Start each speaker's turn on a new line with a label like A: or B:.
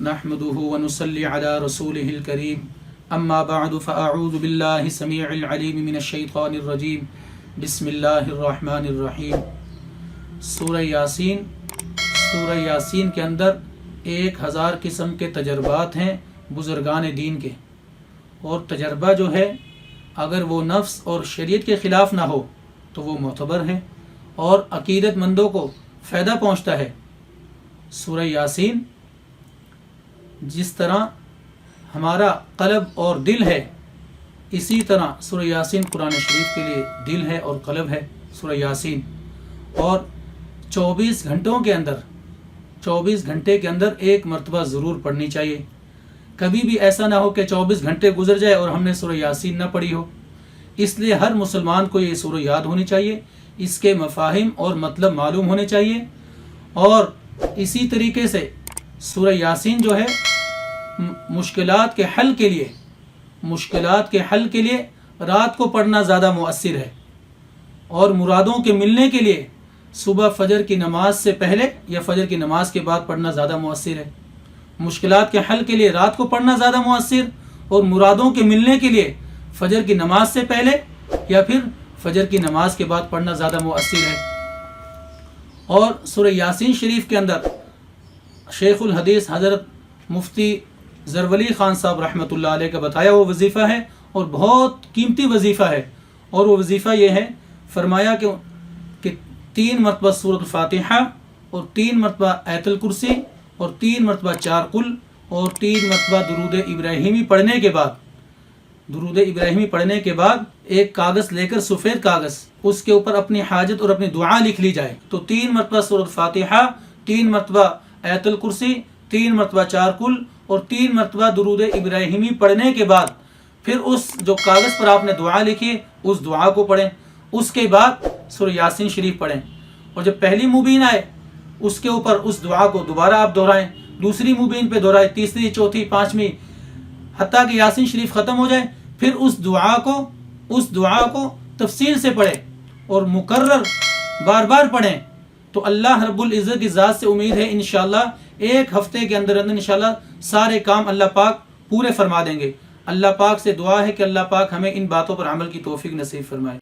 A: نحمده ونصلي على رسوله الكريم اما بعد فاعوذ بالله السميع العليم من الشيطان الرجيم بسم اللہ الرحمن الرحیم۔ سورہ یاسین کے اندر 1000 قسم کے تجربات ہیں بزرگان دین کے، اور تجربہ جو ہے اگر وہ نفس اور شریعت کے خلاف نہ ہو تو وہ معتبر ہے اور عقیدت مندوں کو فائدہ پہنچتا ہے۔ سورہ یاسین جس طرح ہمارا قلب اور دل ہے، اسی طرح سورہ یاسین قرآن شریف کے لیے دل ہے اور قلب ہے سورہ یاسین، اور 24 گھنٹے کے اندر ایک مرتبہ ضرور پڑھنی چاہیے۔ کبھی بھی ایسا نہ ہو کہ 24 گھنٹے گزر جائے اور ہم نے سورہ یاسین نہ پڑھی ہو۔ اس لیے ہر مسلمان کو یہ سورہ یاد ہونی چاہیے، اس کے مفاہیم اور مطلب معلوم ہونے چاہیے، اور اسی طریقے سے سورہ یاسین جو ہے مشکلات کے حل کے لیے رات کو پڑھنا زیادہ مؤثر ہے، اور مرادوں کے ملنے کے لیے صبح فجر کی نماز سے پہلے یا فجر کی نماز کے بعد پڑھنا زیادہ مؤثر ہے۔ مشکلات کے حل کے لیے رات کو پڑھنا زیادہ مؤثر، اور مرادوں کے ملنے کے لیے فجر کی نماز سے پہلے یا پھر فجر کی نماز کے بعد پڑھنا زیادہ مؤثر ہے۔ اور سورہ یاسین شریف کے اندر شیخ الحدیث حضرت مفتی زرولی خان صاحب رحمۃ اللہ علیہ کا بتایا وہ وظیفہ ہے، اور بہت قیمتی وظیفہ ہے، اور وہ وظیفہ یہ ہے، فرمایا کہ 3 مرتبہ سورۃ الفاتحہ، اور 3 مرتبہ آیت الکرسی، اور 3 مرتبہ 4 قل، اور 3 مرتبہ درود ابراہیمی پڑھنے کے بعد ایک کاغذ لے کر، سفید کاغذ، اس کے اوپر اپنی حاجت اور اپنی دعا لکھ لی جائے۔ تو 3 مرتبہ سورۃ الفاتحہ، 3 مرتبہ آیت الکرسی، 3 مرتبہ 4 قل، اور 3 مرتبہ درود ابراہیمی پڑھنے کے بعد پھر اس جو کاغذ پر آپ نے دعا لکھی اس دعا کو پڑھیں۔ اس کے بعد سورہ یاسین شریف پڑھیں، اور جب پہلی مبین آئے اس کے اوپر اس دعا کو دوبارہ آپ دہرائیں، دوسری مبین پہ دہرائیں، تیسری، چوتھی، 5ویں، حتیٰ کہ یاسین شریف ختم ہو جائے، پھر اس دعا کو تفصیل سے پڑھیں اور مکرر بار بار پڑھیں۔ تو اللہ رب العزت کی ذات سے امید ہے انشاءاللہ 1 ہفتے کے اندر انشاءاللہ سارے کام اللہ پاک پورے فرما دیں گے۔ اللہ پاک سے دعا ہے کہ اللہ پاک ہمیں ان باتوں پر عمل کی توفیق نصیب فرمائے۔